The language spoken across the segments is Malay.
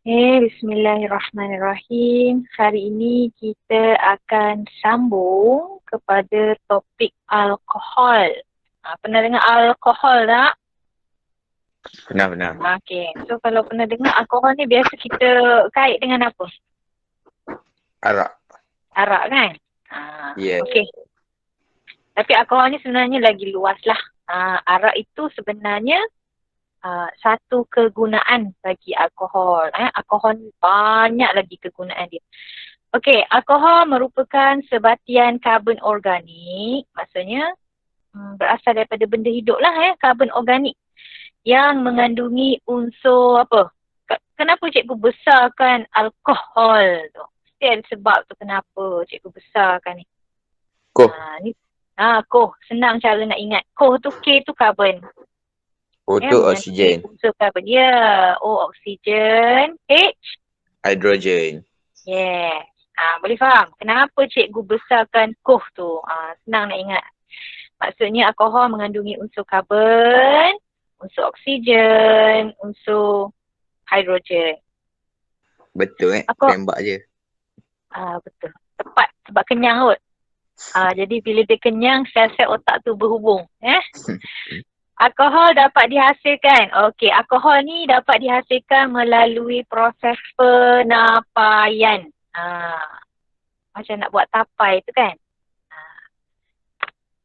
Bismillahirrahmanirrahim. Hari ini kita akan sambung kepada topik alkohol. Pernah dengar alkohol tak? Benar. Okey. So kalau pernah dengar alkohol ni biasa kita kait dengan apa? Arak. Arak kan? Yeah. Okey. Tapi alkohol ni sebenarnya lagi luas lah. Arak itu sebenarnya satu kegunaan bagi alkohol. Alkohol banyak lagi kegunaan dia. Okey, alkohol merupakan sebatian karbon organik. Maksudnya berasal daripada benda hidup lah karbon organik yang mengandungi unsur apa? Kenapa cikgu besarkan alkohol tu? Mesti ada sebab tu kenapa cikgu besarkan ni. Koh. Koh. Senang cara nak ingat. Koh tu K tu karbon. O tu oksigen. Unsur karbon. O oksigen. H? Hidrogen. Yeah. Boleh faham? Kenapa cikgu besarkan koh tu? Senang nak ingat. Maksudnya alkohol mengandungi unsur karbon, unsur oksigen, unsur hidrogen. Betul tembak je. Betul. Tepat. Sebab kenyang kot. Jadi bila dia kenyang, sel-sel otak tu berhubung. Alkohol dapat dihasilkan. Okey, alkohol ni dapat dihasilkan melalui proses penapaian. Macam nak buat tapai tu kan.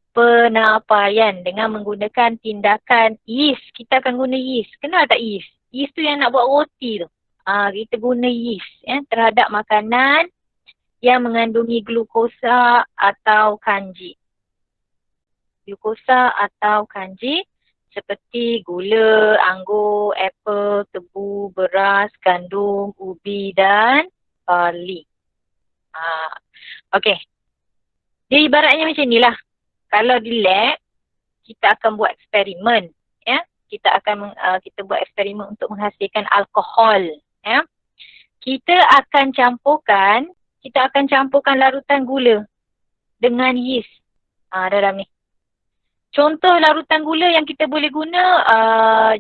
Penapaian dengan menggunakan tindakan yeast. Kita akan guna yeast. Kenal tak yeast? Yeast tu yang nak buat roti tu. Kita guna yeast terhadap makanan yang mengandungi glukosa atau kanji. Glukosa atau kanji seperti gula, anggur, apple, tebu, beras, gandum, ubi dan barley. Okey. Dia ibaratnya macam ni lah. Kalau di lab, kita akan buat eksperimen. Kita buat eksperimen untuk menghasilkan alkohol. Kita akan campurkan larutan gula dengan yeast dalam ni. Contoh larutan gula yang kita boleh guna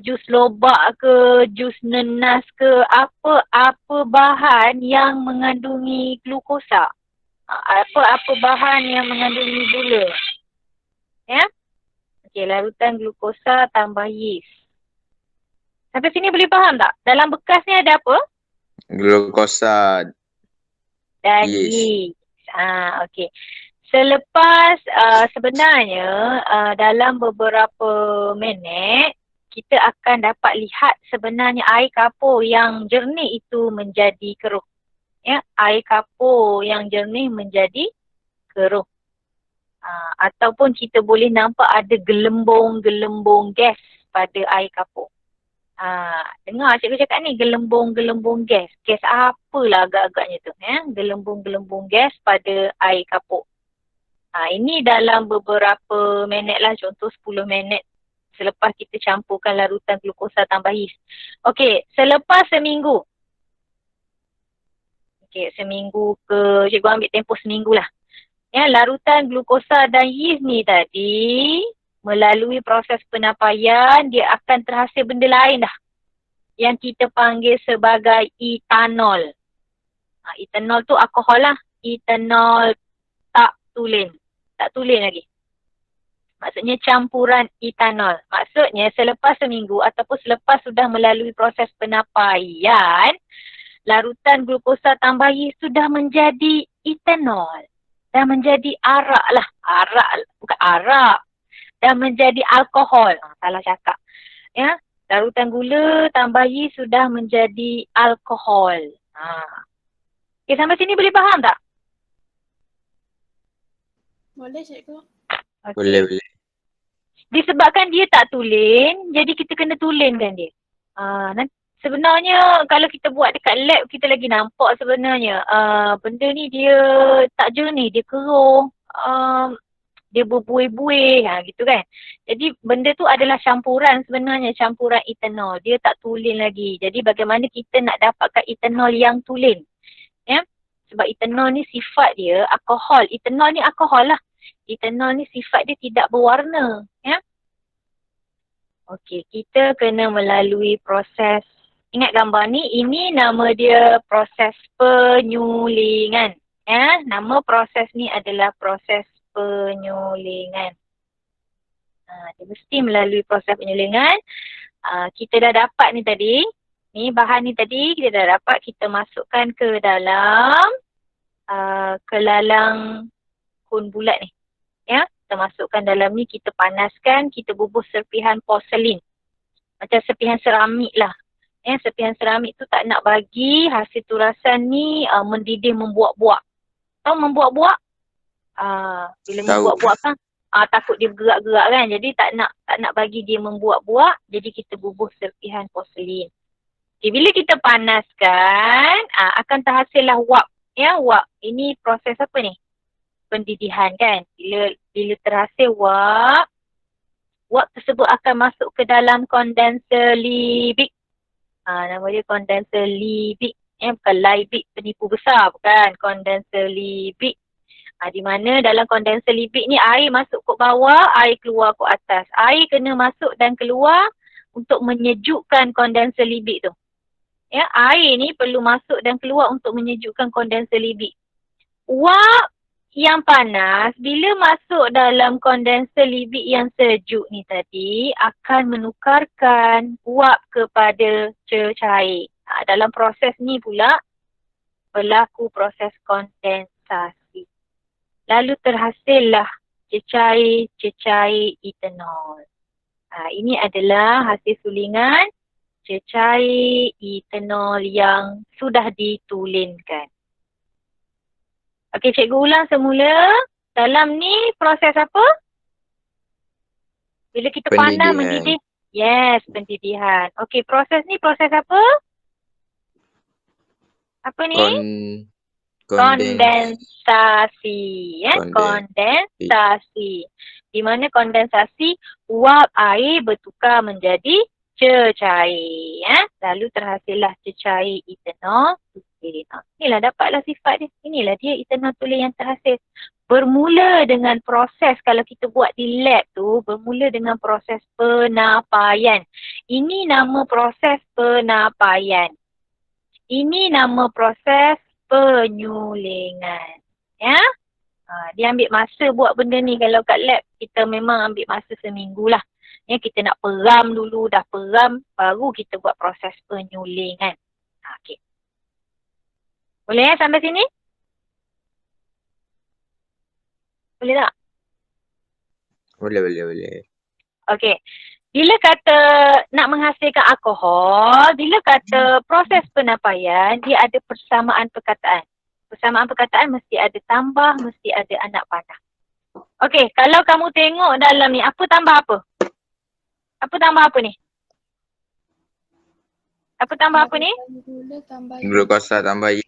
jus lobak ke, jus nenas ke, apa-apa bahan yang mengandungi glukosa. Apa-apa bahan yang mengandungi gula. Okey, larutan glukosa tambah yeast. Sampai sini boleh faham tak? Dalam bekas ni ada apa? Glukosa dan yeast. Okey. Selepas sebenarnya dalam beberapa minit kita akan dapat lihat sebenarnya air kapur yang jernih itu menjadi keruh. Air kapur yang jernih menjadi keruh. Ataupun kita boleh nampak ada gelembung-gelembung gas pada air kapur. Dengar cikgu cakap ni gelembung-gelembung gas. Gas apalah agak-agaknya tu. Gelembung-gelembung gas pada air kapur. Ini dalam beberapa minit lah, contoh 10 minit selepas kita campurkan larutan glukosa tambah yeast. Okey, selepas seminggu. Seminggu ke, cikgu ambil tempoh seminggu lah. Larutan glukosa dan yeast ni tadi melalui proses penapaian dia akan terhasil benda lain dah. Yang kita panggil sebagai etanol. Etanol tu alkohol lah. Etanol tak tulen. Tak tulen lagi. Maksudnya campuran etanol. Maksudnya selepas seminggu ataupun selepas sudah melalui proses penapaian, larutan glukosa tambah yeast sudah menjadi etanol. Dan menjadi arak lah. Bukan arak. Dan menjadi alkohol. Salah cakap. Larutan gula tambah yeast sudah menjadi alkohol. Okay, sampai sini boleh faham tak? Boleh cikgu. Okay. Boleh. Disebabkan dia tak tulen, jadi kita kena tulenkan dia. Sebenarnya kalau kita buat dekat lab, kita lagi nampak sebenarnya benda ni dia tak jernih, dia keruh, dia berbuih-buih gitu kan. Jadi benda tu adalah campuran sebenarnya, campuran etanol. Dia tak tulen lagi. Jadi bagaimana kita nak dapatkan etanol yang tulen? Sebab etanol ni sifat dia alkohol. Etanol ni alkohol lah. Etanol ni sifat dia tidak berwarna. Okey, kita kena melalui proses Ingat gambar ni, ini nama dia proses penyulingan. Ya, nama proses ni adalah proses penyulingan. Dia mesti melalui proses penyulingan. Kita dah dapat ni tadi. Ni bahan ni tadi kita dah dapat, kita masukkan ke dalam kelalang kun bulat ni. Ya, kita masukkan dalam ni, kita panaskan, kita bubuh serpihan porselin. Macam serpihan seramik lah. Serpihan seramik tu tak nak bagi hasil turasan ni mendidih membuak-buak. Tahu membuak-buak? Bila membuak-buak kan, takut dia bergerak-gerak kan. Jadi tak nak bagi dia membuak-buak. Jadi kita bubuh serpihan porselin. Okay, bila kita panaskan, akan terhasillah wap. Ya, wap. Ini proses apa ni? Pendidihan kan. Bila terhasil wap tersebut akan masuk ke dalam kondenser Liebig. Nama dia kondenser Liebig. Bukan Liebig penipu besar, bukan. Kondenser Liebig. Di mana dalam kondenser Liebig ni air masuk ke bawah, air keluar ke atas. Air kena masuk dan keluar untuk menyejukkan kondenser Liebig tu. Ya, air ni perlu masuk dan keluar untuk menyejukkan kondenser Liebig. Wap yang panas bila masuk dalam kondenser Liebig yang sejuk ni tadi akan menukarkan wap kepada cecair. Dalam proses ni pula berlaku proses kondensasi. Lalu terhasillah cecair etanol. Ini adalah hasil sulingan cecair etanol yang sudah ditulinkan. Okey, cikgu ulang semula. Dalam ni proses apa? Bila kita panas mendidih. Yes, pendidihan. Okey, proses ni proses apa? Apa ni? Kondensasi. Kondensasi. Di mana kondensasi, uap air bertukar menjadi cecair. Lalu terhasillah cecair etanol. Inilah dapatlah sifat dia. Inilah dia etanol tulen yang terhasil. Bermula dengan proses, kalau kita buat di lab tu, bermula dengan proses penapaian. Ini nama proses penapaian. Ini nama proses penyulingan. Ya? Dia ambil masa buat benda ni. Kalau kat lab, kita memang ambil masa seminggu lah. Ya, kita nak peram dulu, dah peram, baru kita buat proses penyulingan. Okey. Boleh sampai sini? Boleh tak? Boleh. Okey. Bila kata nak menghasilkan alkohol, bila kata proses penapaian, dia ada persamaan perkataan. Persamaan perkataan mesti ada tambah, mesti ada anak panah. Okey, kalau kamu tengok dalam ni, apa tambah apa? Apa tambah apa ni? Apa tambah apa ni? Glukosa tambah yeast.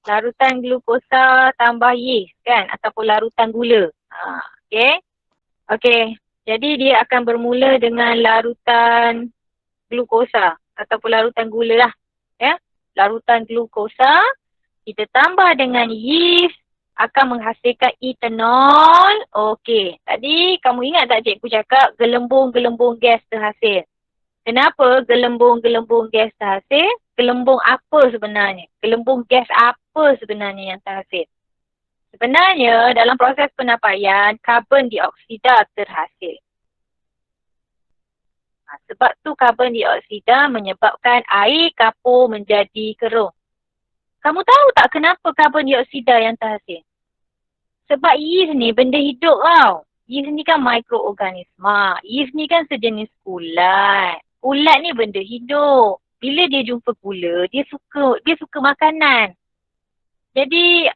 Larutan glukosa tambah yeast kan, ataupun larutan gula. Okey. Okey. Jadi dia akan bermula dengan larutan glukosa ataupun larutan gula lah. Ya. Larutan glukosa kita tambah dengan yeast akan menghasilkan etanol. Okey. Tadi kamu ingat tak cikgu cakap gelembung-gelembung gas terhasil? Kenapa gelembung-gelembung gas terhasil? Gelembung apa sebenarnya? Gelembung gas apa sebenarnya yang terhasil? Sebenarnya dalam proses penapaian, karbon dioksida terhasil. Sebab tu karbon dioksida menyebabkan air kapur menjadi keruh. Kamu tahu tak kenapa karbon dioksida yang terhasil? Sebab yeast ni benda hidup tau. Yeast ni kan mikroorganisma. Yeast ni kan sejenis ulat. Ulat ni benda hidup. Bila dia jumpa gula, dia suka makanan. Jadi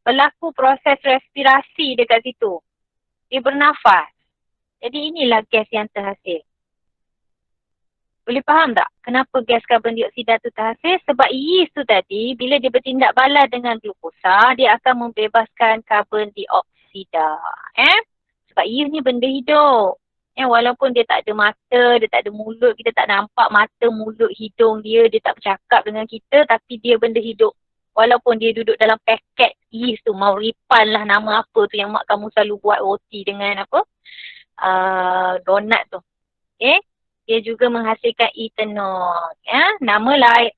berlaku proses respirasi dekat situ. Dia bernafas. Jadi inilah gas yang terhasil. Boleh faham tak kenapa gas karbon dioksida tu terhasil? Sebab yeast tu tadi bila dia bertindak balas dengan glukosa, dia akan membebaskan karbon dioksida. Sebab yeast ni benda hidup. Walaupun dia tak ada mata, dia tak ada mulut, kita tak nampak mata, mulut, hidung dia tak bercakap dengan kita, tapi dia benda hidup. Walaupun dia duduk dalam paket yeast tu, Mauripan lah nama apa tu yang mak kamu selalu buat roti dengan apa? Donat tu. Okay? Dia juga menghasilkan etanol. Ya, nama lain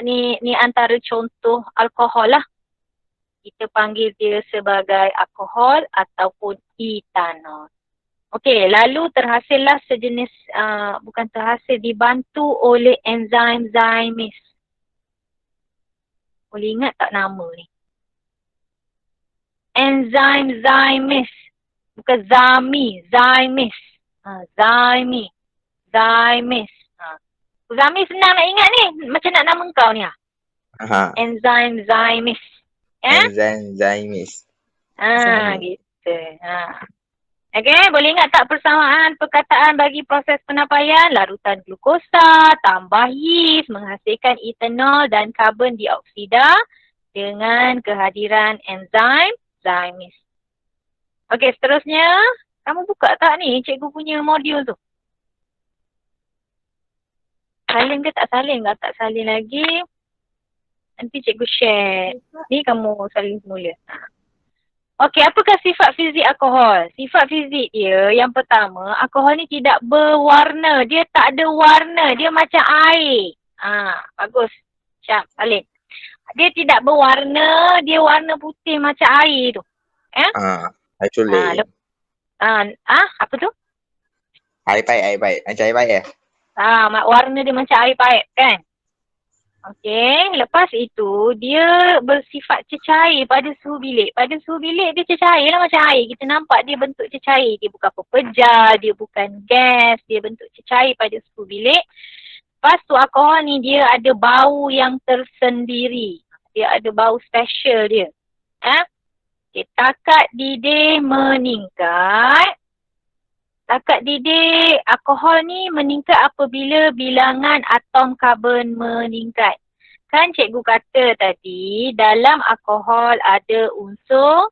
ni antara contoh alkohol lah. Kita panggil dia sebagai alkohol ataupun etanol. Okey, lalu terhasillah sejenis, bukan terhasil, dibantu oleh enzim zymes. Boleh ingat tak nama ni? Enzim zymes. Bukan zymes. Zymes. Zymes senang nak ingat ni. Macam nak nama kau ni. Enzim zymes. Enzim zymes. Gitu. Okey, boleh ingat tak persamaan perkataan bagi proses penapaian? Larutan glukosa tambah yeast menghasilkan etanol dan karbon dioksida dengan kehadiran enzim zymes. Okey, seterusnya kamu buka tak ni cikgu punya modul tu? Salin ke tak salin? Kalau tak salin lagi, nanti cikgu share. Ni kamu salin semula. Okey, apakah sifat fizik alkohol? Sifat fizik dia yang pertama, alkohol ni tidak berwarna. Dia tak ada warna. Dia macam air. Bagus. Syam, salin. Dia tidak berwarna. Dia warna putih macam air tu. Air culik. Apa tu? Air paip. Macam air paip Warna dia macam air paip kan? Okey, lepas itu dia bersifat cecair pada suhu bilik. Pada suhu bilik dia cecair lah macam air. Kita nampak dia bentuk cecair. Dia bukan pepejal, dia bukan gas, dia bentuk cecair pada suhu bilik. Lepas tu alkohol ni dia ada bau yang tersendiri. Dia ada bau special dia. Takat didih meningkat. Takat didih alkohol ni meningkat apabila bilangan atom karbon meningkat. Kan cikgu kata tadi dalam alkohol ada unsur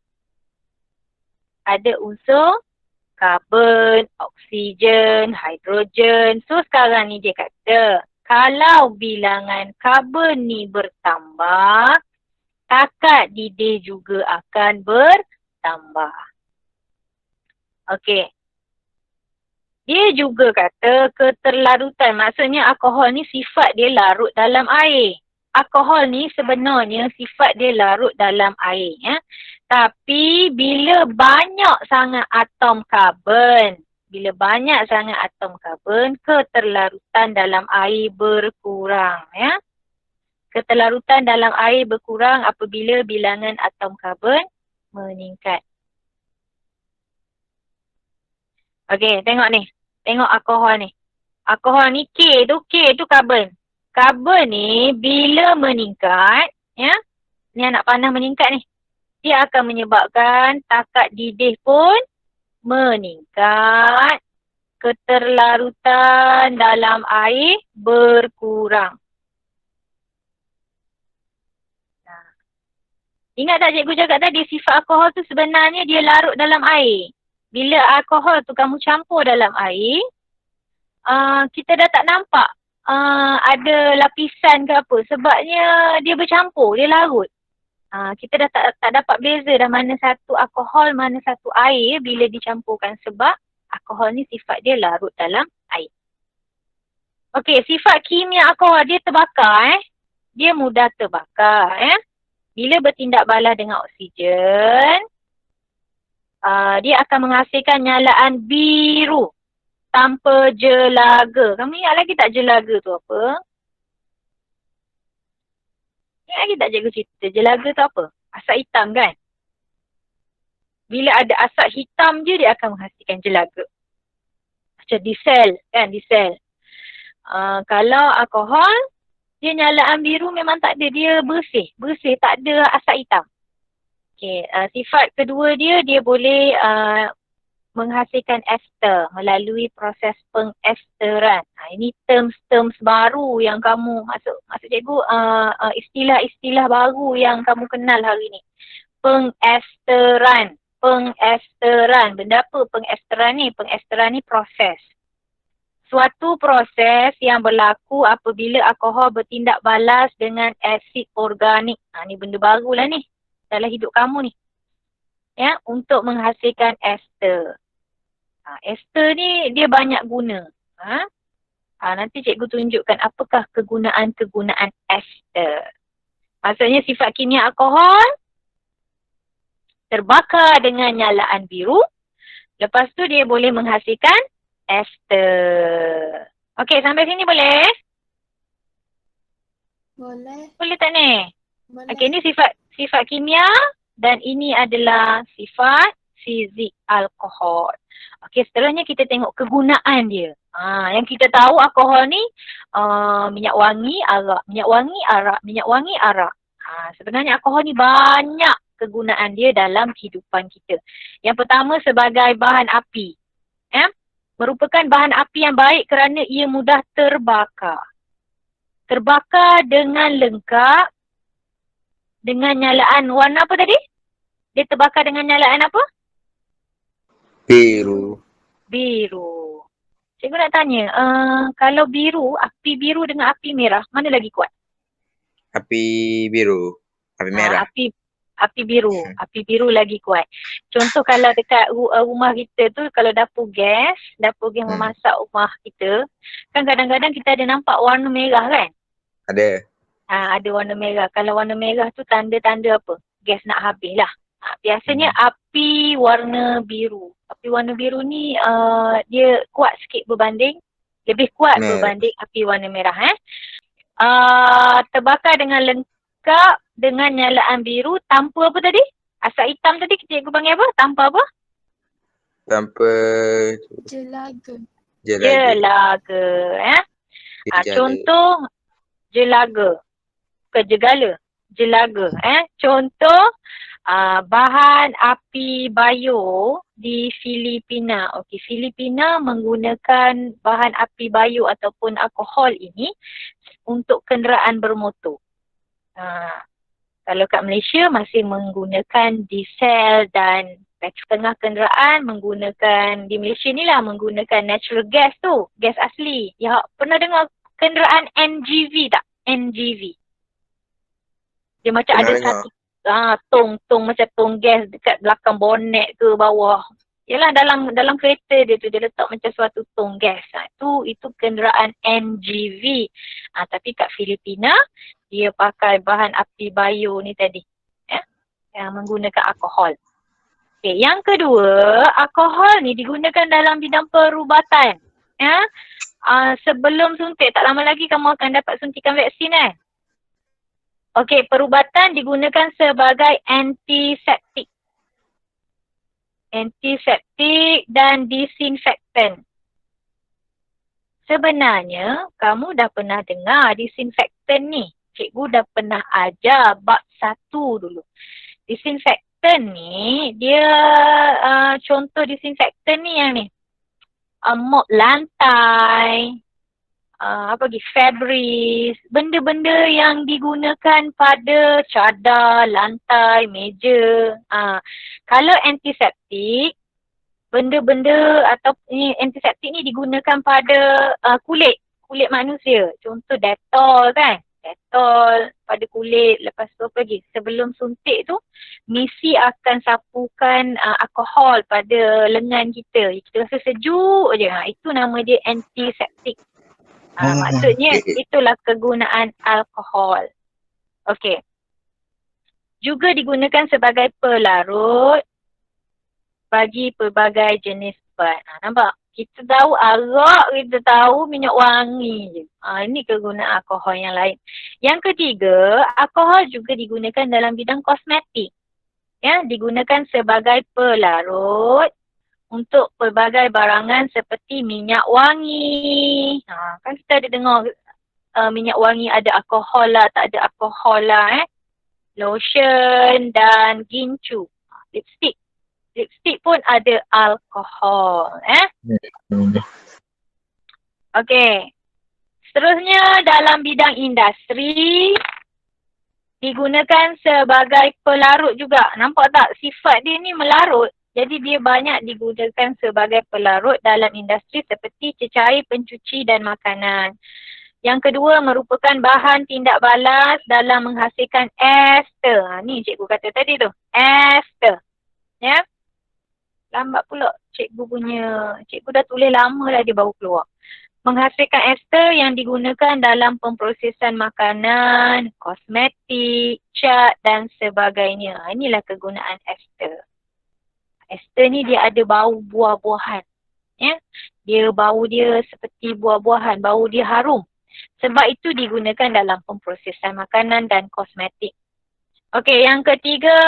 karbon, oksigen, hidrogen. So sekarang ni dia kata kalau bilangan karbon ni bertambah, takat didih juga akan bertambah. Okey. Dia juga kata keterlarutan. Maksudnya alkohol ni sifat dia larut dalam air. Alkohol ni sebenarnya sifat dia larut dalam air. Tapi bila banyak sangat atom karbon, keterlarutan dalam air berkurang. Keterlarutan dalam air berkurang apabila bilangan atom karbon meningkat. Okey, tengok ni. Tengok alkohol ni. Alkohol ni K tu karbon. Karbon ni bila meningkat, ni anak panah meningkat ni. Dia akan menyebabkan takat didih pun meningkat. Keterlarutan dalam air berkurang. Ingat tak cikgu cakap tadi sifat alkohol tu sebenarnya dia larut dalam air. Bila alkohol tu kamu campur dalam air, kita dah tak nampak ada lapisan ke apa. Sebabnya dia bercampur, dia larut. Kita dah tak dapat beza dah mana satu alkohol, mana satu air bila dicampurkan. Sebab alkohol ni sifat dia larut dalam air. Okey, sifat kimia alkohol dia terbakar. Dia mudah terbakar. Bila bertindak balas dengan oksigen, dia akan menghasilkan nyalaan biru tanpa jelaga. Kamu ingat lagi tak jelaga tu apa? Ingat lagi tak cikgu cerita? Jelaga tu apa? Asap hitam kan? Bila ada asap hitam je dia akan menghasilkan jelaga. Macam diesel kan? Diesel. Kalau alkohol, dia nyalaan biru memang tak ada. Dia bersih. Bersih, tak ada asap hitam. Okay, sifat kedua dia boleh menghasilkan ester melalui proses pengesteran. Ini terms baru yang kamu, maksud cikgu, istilah-istilah baru yang kamu kenal hari ni. Pengesteran. Benda apa pengesteran ni? Pengesteran ni proses. Suatu proses yang berlaku apabila alkohol bertindak balas dengan asid organik. Ni benda barulah ni dalam hidup kamu ni. Untuk menghasilkan ester. Ester ni dia banyak guna. Nanti cikgu tunjukkan apakah kegunaan-kegunaan ester. Maksudnya sifat kimia alkohol terbakar dengan nyalaan biru. Lepas tu dia boleh menghasilkan ester. Okey, sampai sini boleh? Boleh. Boleh tak ni? Boleh. Okey, ni sifat kimia dan ini adalah sifat fizik alkohol. Okey, seterusnya kita tengok kegunaan dia. Yang kita tahu alkohol ni minyak wangi, arak, minyak wangi, arak, minyak wangi, arak. Sebenarnya alkohol ni banyak kegunaan dia dalam kehidupan kita. Yang pertama sebagai bahan api. Merupakan bahan api yang baik kerana ia mudah terbakar. Terbakar dengan lengkap dengan nyalaan warna apa tadi? Dia terbakar dengan nyalaan apa? Biru. Biru. Cikgu nak tanya, kalau biru, api biru dengan api merah, mana lagi kuat? Api biru. Api merah. Api biru. Api biru lagi kuat. Contoh kalau dekat rumah kita tu, kalau dapur gas memasak rumah kita, kan kadang-kadang kita ada nampak warna merah kan? Ada. Ada warna merah. Kalau warna merah tu tanda-tanda apa? Gas nak habis lah. Biasanya api warna biru. Api warna biru ni dia kuat sikit berbanding, lebih kuat berbanding api warna merah. Terbakar dengan lengkap dengan nyalaan biru tanpa apa tadi? Asap hitam tadi cikgu panggil apa? Tanpa apa? Tanpa Jelaga. Contoh jelaga. Kejegala. Jelaga. Contoh bahan api bayo di Filipina. Okey, Filipina menggunakan bahan api bayo ataupun alkohol ini untuk kenderaan bermotor. Kalau kat Malaysia masih menggunakan diesel dan setengah kenderaan menggunakan, di Malaysia ni lah menggunakan natural gas tu, gas asli. Ya, pernah dengar kenderaan NGV tak? NGV. Dia macam ada satu tong macam tong gas dekat belakang bonet ke bawah. Yalah dalam kereta dia tu dia letak macam suatu tong gas. Itu kenderaan NGV. Tapi kat Filipina dia pakai bahan api bayo ni tadi. Yang menggunakan alkohol. Okay, yang kedua, alkohol ni digunakan dalam bidang perubatan. Sebelum suntik, tak lama lagi kamu akan dapat suntikan vaksin Okey, perubatan digunakan sebagai antiseptik. Antiseptik dan disinfektan. Sebenarnya, kamu dah pernah dengar disinfektan ni. Cikgu dah pernah ajar bab 1 dulu. Disinfektan ni, dia contoh disinfektan ni yang ni. Mop lantai. Fabris, benda-benda yang digunakan pada cadar, lantai, meja. Kalau antiseptik, benda-benda atau antiseptik ni digunakan pada kulit manusia. Contoh Dettol kan, Dettol pada kulit. Lepas tu apa lagi? Sebelum suntik tu, misi akan sapukan alkohol pada lengan kita. Kita rasa sejuk je. Itu nama dia antiseptik. Maksudnya itulah kegunaan alkohol. Okey. Juga digunakan sebagai pelarut bagi pelbagai jenis ubat. Nampak? Kita tahu arak, kita tahu minyak wangi je. Ini kegunaan alkohol yang lain. Yang ketiga, alkohol juga digunakan dalam bidang kosmetik. Digunakan sebagai pelarut untuk pelbagai barangan seperti minyak wangi. Kan kita ada dengar minyak wangi ada alkohol lah, tak ada alkohol lah. Lotion dan gincu. Lipstick. Lipstick pun ada alkohol. Okey. Seterusnya dalam bidang industri digunakan sebagai pelarut juga. Nampak tak sifat dia ni melarut? Jadi dia banyak digunakan sebagai pelarut dalam industri seperti cecair pencuci dan makanan. Yang kedua merupakan bahan tindak balas dalam menghasilkan ester. Ni cikgu kata tadi tu. Ester. Lambat pula cikgu dah tulis lama dah dia baru keluar. menghasilkan ester yang digunakan dalam pemprosesan makanan, kosmetik, cat dan sebagainya. Inilah kegunaan ester. Ester ni dia ada bau buah-buahan. Ya. Bau dia seperti buah-buahan, bau dia harum. Sebab itu digunakan dalam pemprosesan makanan dan kosmetik. Okey, yang ketiga,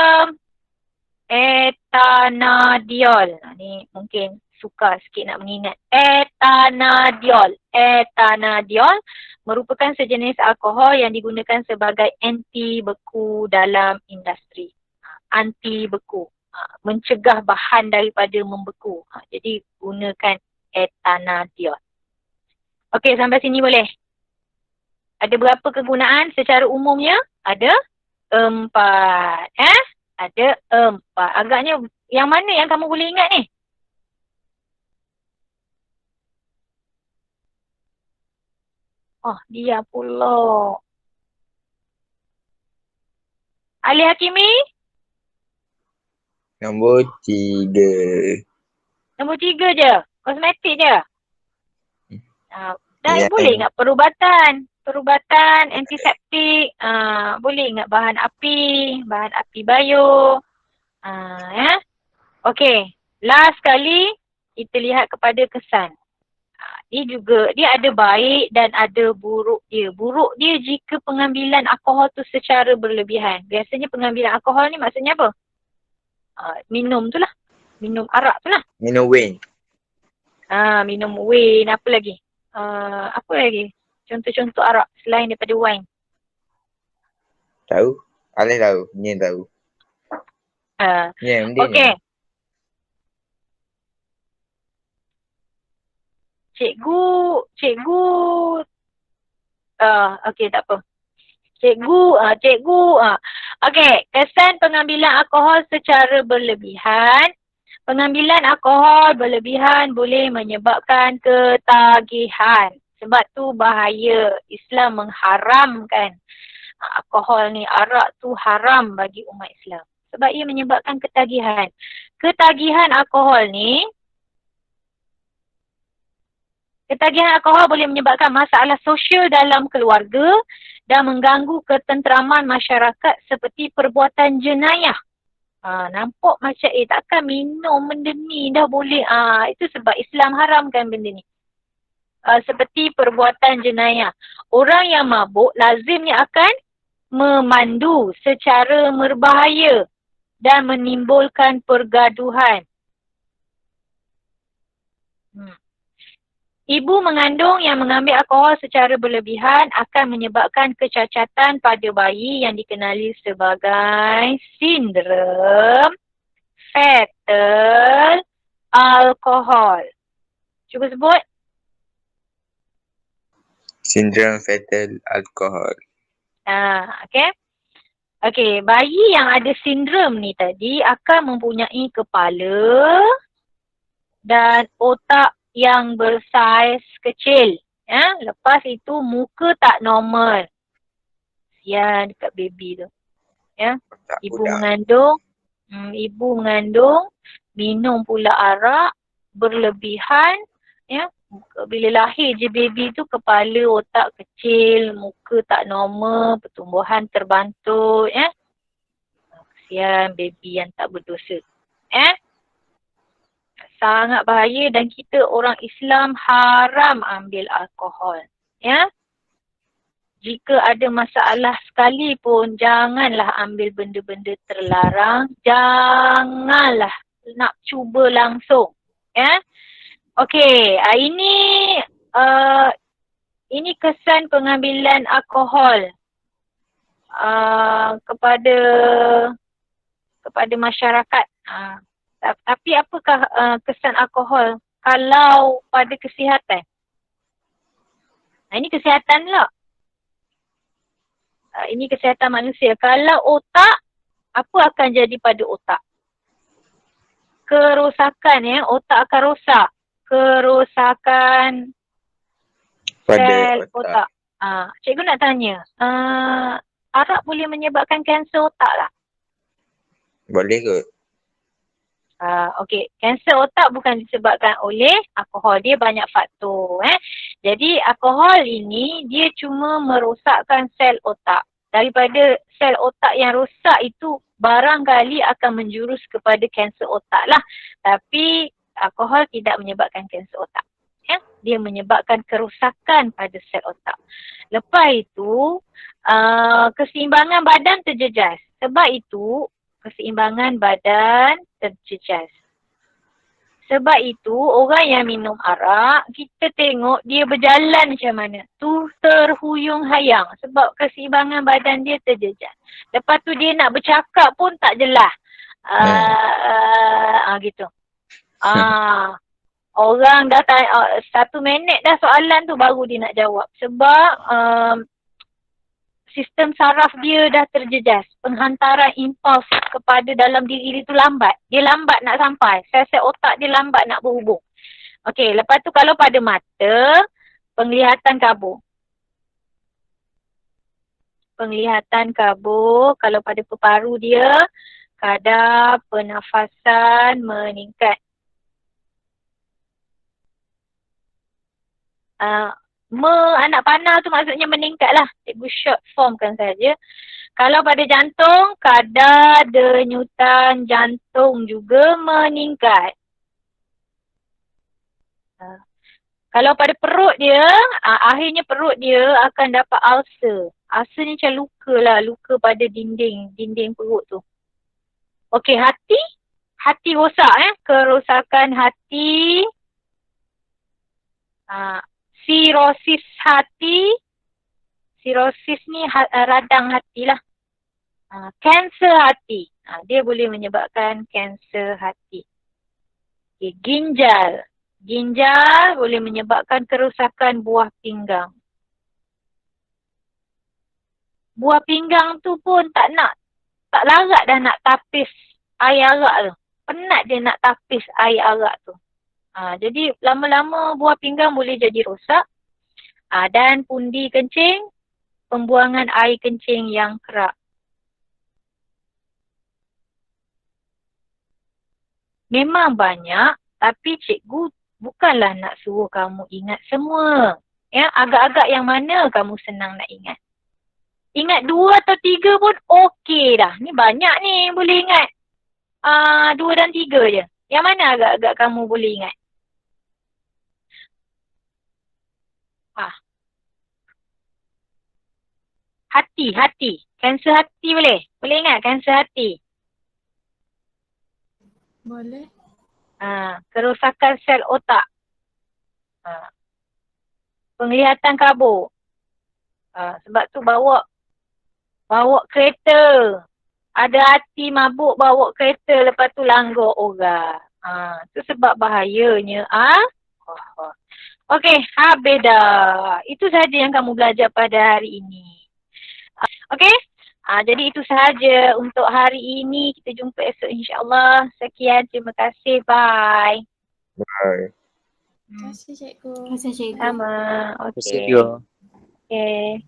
etanadiol. Ni mungkin sukar sikit nak mengingat. Etanadiol merupakan sejenis alkohol yang digunakan sebagai anti beku dalam industri. Anti beku. Mencegah bahan daripada membeku. Jadi gunakan etanadiol. Okey, sampai sini boleh? Ada berapa kegunaan secara umumnya? Ada 4. Ada 4. Agaknya yang mana yang kamu boleh ingat ni? Oh, dia pula. Ali Hakimi? Nombor 3. Nombor 3 je. Kosmetik je. Dan Ya. boleh ingat perubatan. Perubatan, antiseptik, boleh ingat bahan api bio. Ya. Okey, last sekali kita lihat kepada kesan. Dia ada baik dan ada buruk dia. Buruk dia jika pengambilan alkohol tu secara berlebihan. Biasanya pengambilan alkohol ni maksudnya apa? Minum tu lah. Minum arak tu lah. Minum wine. Minum wine, apa lagi? Apa lagi? Contoh-contoh arak selain daripada wine. Tahu? Alih tahu. Ni tahu. Okey. Cikgu. Okey, tak apa. Cikgu. Okey, kesan pengambilan alkohol secara berlebihan. Pengambilan alkohol berlebihan boleh menyebabkan ketagihan. Sebab tu bahaya. Islam mengharamkan alkohol ni. Arak tu haram bagi umat Islam. Sebab ia menyebabkan ketagihan. Ketagihan alkohol boleh menyebabkan masalah sosial dalam keluarga dan mengganggu ketenteraman masyarakat seperti perbuatan jenayah. Nampak macam takkan minum benda ni dah boleh. Itu sebab Islam haramkan benda ni. Seperti perbuatan jenayah. Orang yang mabuk lazimnya akan memandu secara berbahaya dan menimbulkan pergaduhan. Ibu mengandung yang mengambil alkohol secara berlebihan akan menyebabkan kecacatan pada bayi yang dikenali sebagai sindrom fetal alkohol. Cuba sebut. Sindrom fetal alkohol. Okey, bayi yang ada sindrom ni tadi akan mempunyai kepala dan otak yang bersaiz kecil. Lepas itu muka tak normal. Sian dekat baby tu. Ibu mengandung, minum pula arak berlebihan. Bila lahir je baby tu kepala otak kecil, muka tak normal, pertumbuhan terbantut. Kesian baby yang tak berdosa. Sangat bahaya dan kita orang Islam haram ambil alkohol. Jika ada masalah sekalipun, janganlah ambil benda-benda terlarang. Janganlah nak cuba langsung. Okey, ini kesan pengambilan alkohol kepada masyarakat. Tapi apakah kesan alkohol kalau pada kesihatan? Ini kesihatan pula. Ini kesihatan manusia. Kalau otak, apa akan jadi pada otak? Kerosakan otak akan rosak. Kerosakan sel otak. Cikgu nak tanya, arak boleh menyebabkan kanser otak tak? Boleh kot. Okey, kanser otak bukan disebabkan oleh alkohol. Dia banyak faktor. Jadi alkohol ini dia cuma merosakkan sel otak. Daripada sel otak yang rosak itu barangkali akan menjurus kepada kanser otak lah. Tapi alkohol tidak menyebabkan kanser otak. Dia menyebabkan kerosakan pada sel otak. Lepas itu keseimbangan badan terjejas. Sebab itu keseimbangan badan terjejas. Sebab itu orang yang minum arak, kita tengok dia berjalan macam mana. Tu terhuyung hayang sebab keseimbangan badan dia terjejas. Lepas tu dia nak bercakap pun tak jelas. Gitu. Orang dah 1 minit dah soalan tu baru dia nak jawab. Sebab sistem saraf dia dah terjejas. Penghantaran impuls kepada dalam diri dia tu lambat. Dia lambat nak sampai. Sel-sel otak dia lambat nak berhubung. Okey, lepas tu kalau pada mata, penglihatan kabur. Penglihatan kabur. Kalau pada peparu dia, kadar pernafasan meningkat. Anak panah tu maksudnya meningkat lah. Cikgu short formkan saja. Kalau pada jantung, kadar denyutan jantung juga meningkat. Kalau pada perut dia, akhirnya perut dia akan dapat ulcer. Ulcer ni macam luka lah, luka pada dinding perut tu. Okey, hati. Hati rosak kerosakan hati. Sirosis hati. Sirosis ni radang hati lah. Kanser hati. Dia boleh menyebabkan kanser hati. Okay, ginjal. Ginjal boleh menyebabkan kerosakan buah pinggang. Buah pinggang tu pun tak larat dah nak tapis air arak tu. Penat dia nak tapis air arak tu. Jadi lama-lama buah pinggang boleh jadi rosak. Dan pundi kencing, pembuangan air kencing yang kerap. Memang banyak, tapi cikgu bukanlah nak suruh kamu ingat semua. Agak-agak yang mana kamu senang nak ingat. Ingat 2 atau 3 pun okey dah. Ni banyak ni boleh ingat. 2 dan 3 je. Yang mana agak-agak kamu boleh ingat? Hati. Kanser hati boleh? Boleh ingat kanser hati? Boleh. Kerosakan sel otak. Penglihatan kabur. Sebab tu bawa kereta. Ada hati mabuk bawa kereta lepas tu langgar orang. Tu sebab bahayanya. Okey, habis dah. Itu sahaja yang kamu belajar pada hari ini. Okey? Jadi itu sahaja untuk hari ini. Kita jumpa esok insya-Allah. Sekian, terima kasih. Bye. Bye. Terima kasih cikgu. Sama. Terima kasih Okey. juga. Okey.